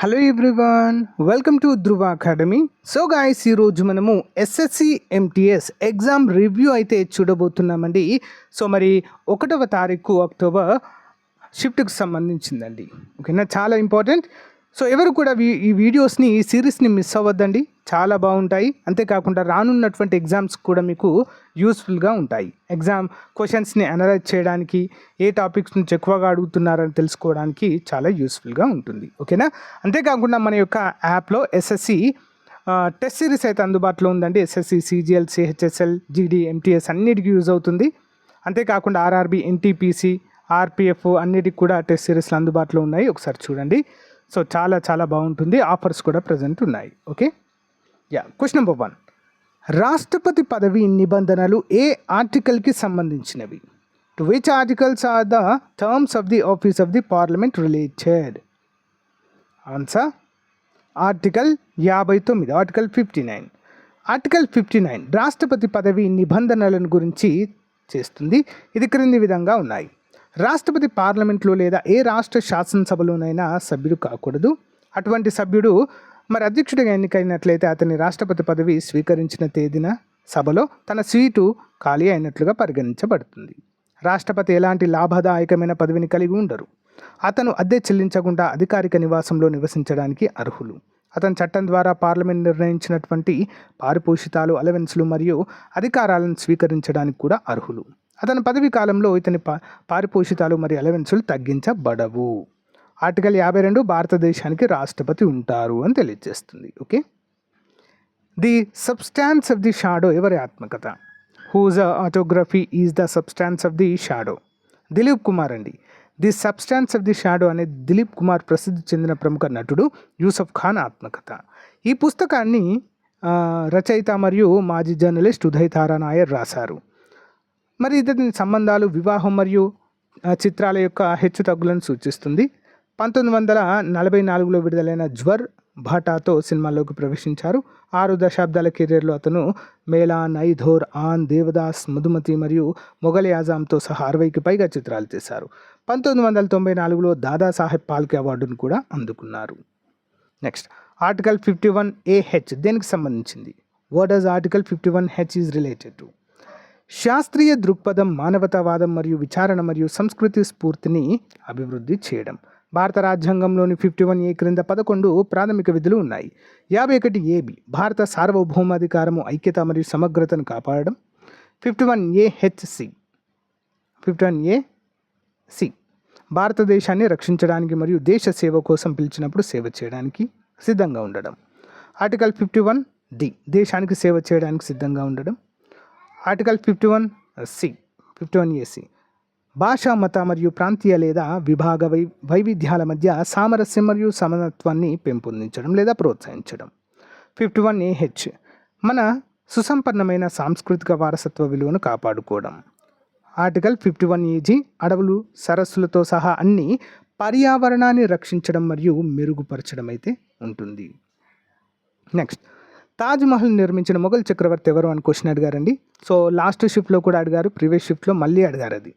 Hello everyone, welcome to Dhruva academy. So guys, ఈరోజు మనము SSC MTS exam review అయితే చూడబోతున్నామండి. So మరి 1వ తారీఖు అక్టోబర్ షిఫ్ట్కి సంబంధించిందండి. ఓకేనా, చాలా ఇంపార్టెంట్. సో ఎవరు కూడా ఈ వీడియోస్ని, ఈ సిరీస్ని మిస్ అవ్వద్దండి, చాలా బాగుంటాయి. అంతేకాకుండా రానున్నటువంటి ఎగ్జామ్స్ కూడా మీకు యూస్ఫుల్గా ఉంటాయి. ఎగ్జామ్ క్వశ్చన్స్ని అనలైజ్ చేయడానికి, ఏ టాపిక్స్ నుంచి ఎక్కువగా అడుగుతున్నారని తెలుసుకోవడానికి చాలా యూస్ఫుల్గా ఉంటుంది. ఓకేనా, అంతేకాకుండా మన యొక్క యాప్లో ఎస్ఎస్సి టెస్ట్ సిరీస్ అయితే అందుబాటులో ఉందండి. ఎస్ఎస్సి, సిజిఎల్, సిహెచ్ఎస్ఎల్, జీడీ, ఎంటీఎస్ అన్నిటికీ యూజ్ అవుతుంది. అంతేకాకుండా ఆర్ఆర్బి, ఎన్టీపీసీ, ఆర్పిఎఫ్ అన్నిటికి కూడా టెస్ట్ సిరీస్లు అందుబాటులో ఉన్నాయి. ఒకసారి చూడండి. సో చాలా చాలా బాగుంటుంది. ఆఫర్స్ కూడా ప్రజెంట్ ఉన్నాయి. ఓకే, క్వశ్చన్ నెంబర్ 1, రాష్ట్రపతి పదవి నిబంధనలు ఏ ఆర్టికల్కి సంబంధించినవి? To which articles are the terms of the office of the parliament related? Answer article 59, article 59. Article 59 రాష్ట్రపతి పదవి నిబంధనలను గురించి చేస్తుంది. ఇది క్రింది విధంగా ఉన్నాయి. రాష్ట్రపతి పార్లమెంట్లో లేదా ఏ రాష్ట్ర శాసనసభలోనైనా సభ్యుడు కాకూడదు. అటువంటి సభ్యుడు మరి అధ్యక్షుడిగా ఎన్నికైనట్లయితే అతని రాష్ట్రపతి పదవి స్వీకరించిన తేదీన సభలో తన సీటు ఖాళీ అయినట్లుగా పరిగణించబడుతుంది. రాష్ట్రపతి ఎలాంటి లాభదాయకమైన పదవిని కలిగి ఉండరు. అతను అద్దె చెల్లించకుండా అధికారిక నివాసంలో నివసించడానికి అర్హులు. అతను చట్టం ద్వారా పార్లమెంట్ నిర్ణయించినటువంటి పారిపోషితాలు, అలవెన్స్లు మరియు అధికారాలను స్వీకరించడానికి కూడా అర్హులు. అతని పదవీ కాలంలో ఇతని పారిపోషితాలు మరియు అలవెన్సులు తగ్గించబడవు. ఆర్టికల్ 52 భారతదేశానికి రాష్ట్రపతి ఉంటారు అని తెలియజేస్తుంది. Okay, the substance of the shadow ఎవరి ఆత్మకథ? Whose autobiography is the substance of the shadow? Dilip Kumar అండి. The substance of the shadow అనే దిలీప్ కుమార్ ప్రసిద్ధి చెందిన ప్రముఖ నటుడు యూసఫ్ ఖాన్ ఆత్మకథ. ఈ పుస్తకాన్ని రచయిత మరియు మాజీ జర్నలిస్ట్ ఉదయ్ తారా నాయర్ రాశారు. మరి ఇతని సంబంధాలు, వివాహం మరియు చిత్రాల యొక్క హెచ్చుతగ్గులను సూచిస్తుంది. 1944లో విడుదలైన జ్వర్ భాటాతో సినిమాల్లోకి ప్రవేశించారు. 6 దశాబ్దాల కెరీర్లో అతను మేలా, నైధోర్, ఆన్, దేవదాస్, మధుమతి మరియు మొఘల్ ఆజాంతో సహా 60కి పైగా చిత్రాలు తీశారు. 1994లో దాదాసాహెబ్ పాల్కే అవార్డును కూడా అందుకున్నారు. నెక్స్ట్, ఆర్టికల్ 51AH దేనికి సంబంధించింది? What does article 51H is related to? శాస్త్రీయ దృక్పథం, మానవతావాదం మరియు విచారణ మరియు సంస్కృతి స్ఫూర్తిని అభివృద్ధి చేయడం. భారత రాజ్యాంగంలోని 51A క్రింద 11 ప్రాథమిక విధులు ఉన్నాయి. 51AB భారత సార్వభౌమాధికారము, ఐక్యత మరియు సమగ్రతను కాపాడడం. 51AHC 51AC భారతదేశాన్ని రక్షించడానికి మరియు దేశ సేవ కోసం పిలిచినప్పుడు సేవ చేయడానికి సిద్ధంగా ఉండడం. ఆర్టికల్ 51D దేశానికి సేవ చేయడానికి సిద్ధంగా ఉండడం. ఆర్టికల్ 51AC భాష, మత మరియు ప్రాంతీయ లేదా విభాగ వైవిధ్యాల మధ్య సామరస్యం మరియు సమానత్వాన్ని పెంపొందించడం లేదా ప్రోత్సహించడం. 51AH మన సుసంపన్నమైన సాంస్కృతిక వారసత్వ విలువను కాపాడుకోవడం. ఆర్టికల్ 51AG అడవులు, సరస్సులతో సహా అన్ని పర్యావరణాన్ని రక్షించడం మరియు మెరుగుపరచడం అయితే ఉంటుంది. నెక్స్ట్, తాజ్మహల్ నిర్మించిన మొఘల్ చక్రవర్తి ఎవరు అని క్వశ్చన్ అడిగారండి. సో లాస్ట్ షిఫ్ట్లో కూడా అడిగారు, ప్రీవియస్ షిఫ్ట్లో మళ్ళీ అడిగారు అది.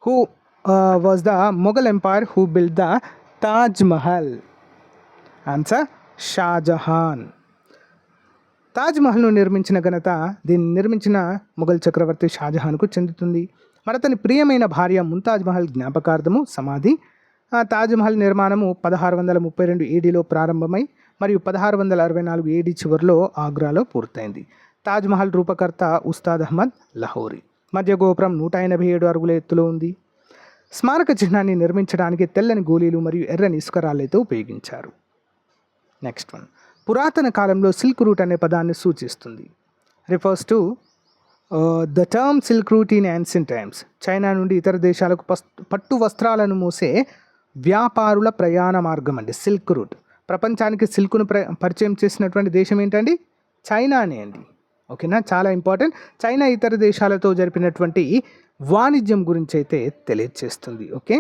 Who was the Mughal empire who build the Taj Mahal? Answer Shah Jahan. తాజ్మహల్ను నిర్మించిన ఘనత, దీన్ని నిర్మించిన మొఘల్ చక్రవర్తి షాజహాన్కు చెందుతుంది. మరి అతని ప్రియమైన భార్య ముంతాజ్ మహల్ జ్ఞాపకార్థము సమాధి. తాజ్మహల్ నిర్మాణము 1632 ADలో ప్రారంభమై మరియు 1664 AD చివరిలో ఆగ్రాలో పూర్తయింది. తాజ్మహల్ రూపకర్త ఉస్తాద్ అహ్మద్ లహోరీ. మధ్య గోపురం 187 అడుగుల ఎత్తులో ఉంది. స్మారక చిహ్నాన్ని నిర్మించడానికి తెల్లని గోళీలు మరియు ఎర్రని ఇసుకరాళ్ళైతే ఉపయోగించారు. నెక్స్ట్ వన్, పురాతన కాలంలో సిల్క్ రూట్ అనే పదాన్ని సూచిస్తుంది. Refers to the term silk route in ancient times. China నుండి ఇతర దేశాలకు పట్టు వస్త్రాలను మోసే వ్యాపారుల ప్రయాణ మార్గం అండి సిల్క్ రూట్. ప్రపంచానికి సిల్క్ను పరిచయం చేసినటువంటి దేశం ఏంటండి? చైనానే అండి. ఓకేనా, చాలా ఇంపార్టెంట్. చైనా ఇతర దేశాలతో జరిపినటువంటి వాణిజ్యం గురించి అయితే తెలియజేస్తుంది. ఓకే,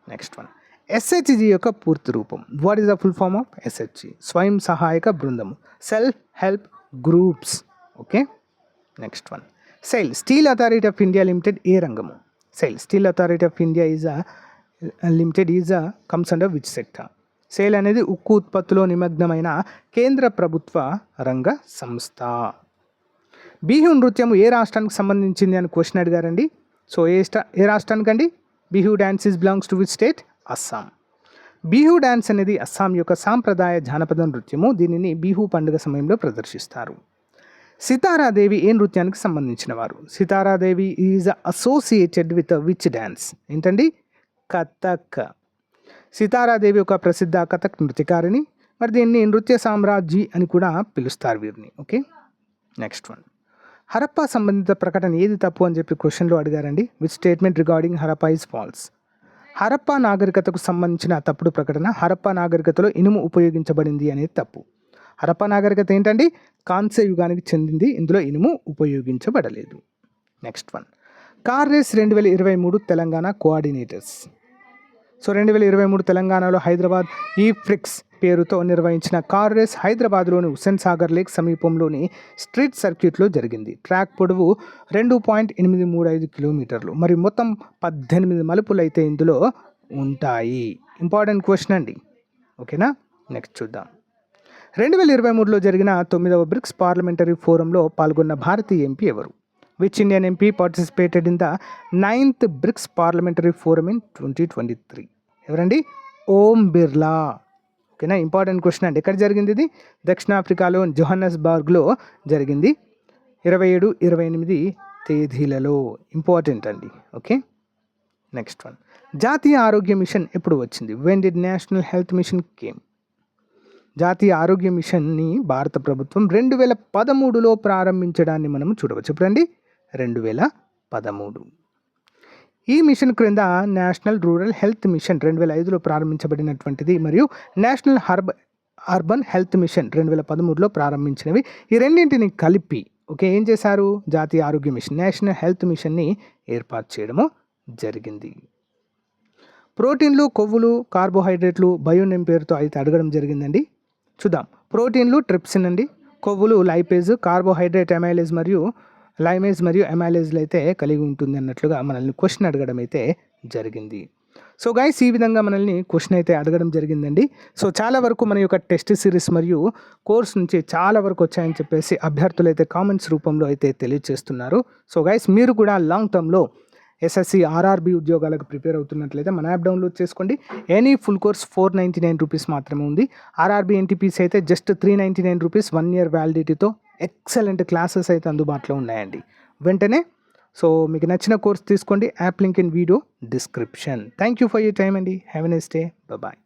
నెక్స్ట్ వన్, SHG యొక్క పూర్తి రూపం. వాట్ ఈస్ ద ఫుల్ ఫామ్ ఆఫ్ SHG? స్వయం సహాయక బృందము, self help groups. Okay, next one, SAIL steel authority of India limited ఏ రంగము? SAIL steel authority of India is limited comes under which sector? SAIL అనేది ఉక్కు ఉత్పత్తిలో నిమగ్నమైన కేంద్ర ప్రభుత్వ రంగ సంస్థ. బిహు నృత్యం ఏ రాష్ట్రానికి సంబంధించింది అని క్వశ్చన్ అడిగారండి. సో ఏ రాష్ట్రానికి అండి? Bihu dance is belongs to which state? Assam. Bihu dance అనేది అస్సాం యొక్క సాంప్రదాయ జానపద నృత్యము. దీనిని బిహు పండుగ సమయంలో ప్రదర్శిస్తారు. సితారాదేవి ఏ నృత్యానికి సంబంధించిన వారు? Sitara Devi is associated with which dance? ఏంటండి? కథక్. సితారాదేవి ఒక ప్రసిద్ధ కథక్ నృత్యకారిణి. మరి దీన్ని నృత్య సామ్రాజ్ఞి అని కూడా పిలుస్తారు వీరిని. Okay, next one. హరప్పా సంబంధిత ప్రకటన ఏది తప్పు అని చెప్పి క్వశ్చన్లో అడిగారండి. Which statement regarding Harappa is false? Harappa నాగరికతకు సంబంధించిన తప్పుడు ప్రకటన హరప్పా నాగరికతలో ఇనుము ఉపయోగించబడింది అనేది తప్పు. హరప్పా నాగరికత ఏంటండి? కాంస్య యుగానికి చెందింది. ఇందులో ఇనుము ఉపయోగించబడలేదు. Next one. Car race 2023 Telangana coordinators. So 2023 తెలంగాణలో హైదరాబాద్ ఈఫ్రిక్స్ పేరుతో నిర్వహించిన కార్ రేస్ హైదరాబాద్లోని హుస్సేన్ సాగర్ లేక్ సమీపంలోని స్ట్రీట్ సర్క్యూట్లో జరిగింది. ట్రాక్ పొడవు 2.835 కిలోమీటర్లు. మరి మొత్తం 18 మలుపులు అయితే ఇందులో ఉంటాయి. ఇంపార్టెంట్ క్వశ్చన్ అండి. ఓకేనా, నెక్స్ట్ చూద్దాం. 2023లో జరిగిన 9వ బ్రిక్స్ పార్లమెంటరీ ఫోరంలో పాల్గొన్న భారతీయ ఎంపీ ఎవరు? Which Indian MP participated in the 9th bricks parliamentary forum in 2023? ఎవరండి? ఓం బిర్లా. ఓకేనా, ఇంపార్టెంట్ క్వశ్చన్ అండి. ఎక్కడ జరిగింది ఇది? దక్షిణాఫ్రికాలో జోహన్నస్బర్గ్లో జరిగింది. 27, 28 తేదీలలో. ఇంపార్టెంట్ అండి. Okay, next one. జాతీయ ఆరోగ్య మిషన్ ఎప్పుడు వచ్చింది? When did national health machine came? జాతీయ ఆరోగ్య మిషన్ని భారత ప్రభుత్వం 2013లో ప్రారంభించడాన్ని మనం చూడవచ్చు. ఎప్పుడండి? 2013. ఈ మిషన్ క్రింద నేషనల్ రూరల్ హెల్త్ మిషన్ 2005లో ప్రారంభించబడినటువంటిది మరియు నేషనల్ అర్బన్ హెల్త్ మిషన్ 2013లో ప్రారంభించినవి. ఈ రెండింటిని కలిపి ఏం చేశారు? జాతీయ ఆరోగ్య మిషన్, నేషనల్ హెల్త్ మిషన్ని ఏర్పాటు చేయడము జరిగింది. ప్రోటీన్లు, కొవ్వులు, కార్బోహైడ్రేట్లు బయోనిమ్ పేరుతో అయితే అడగడం జరిగిందండి. చూద్దాం. ప్రోటీన్లు ట్రిప్సిన్ అండి, కొవ్వులు లైపేజ్, కార్బోహైడ్రేట్ అమైలేజ్ మరియు లైమేజ్ మరియు అమైలేజ్లు అయితే కలిగి ఉంటుంది అన్నట్లుగా మనల్ని క్వశ్చన్ అడగడం అయితే జరిగింది. సో గైస్, ఈ విధంగా మనల్ని క్వశ్చన్ అయితే అడగడం జరిగిందండి. సో చాలా వరకు మన యొక్క టెస్ట్ సిరీస్ మరియు కోర్స్ నుంచి చాలా వరకు వచ్చాయని చెప్పేసి అభ్యర్థులు అయితే కామెంట్స్ రూపంలో అయితే తెలియజేస్తున్నారు. సో గైస్, మీరు కూడా లాంగ్ టర్మ్లో ఎస్ఎస్సి ఆర్ఆర్బీ ఉద్యోగాలకు ప్రిపేర్ అవుతున్నట్లయితే మన యాప్ డౌన్లోడ్ చేసుకోండి. ఎనీ ఫుల్ కోర్స్ 499 రూపీస్ మాత్రమే ఉంది. ఆర్ఆర్బీ ఎన్టీపీసీ అయితే జస్ట్ 399 రూపీస్ 1 year వ్యాలిడిటీతో ఎక్సలెంట్ క్లాసెస్ అయితే అందుబాటులో ఉన్నాయండి. వెంటనే సో మీకు నచ్చిన కోర్స్ తీసుకోండి. App link in video description. Thank you for your time అండి. Have a nice day. Bye.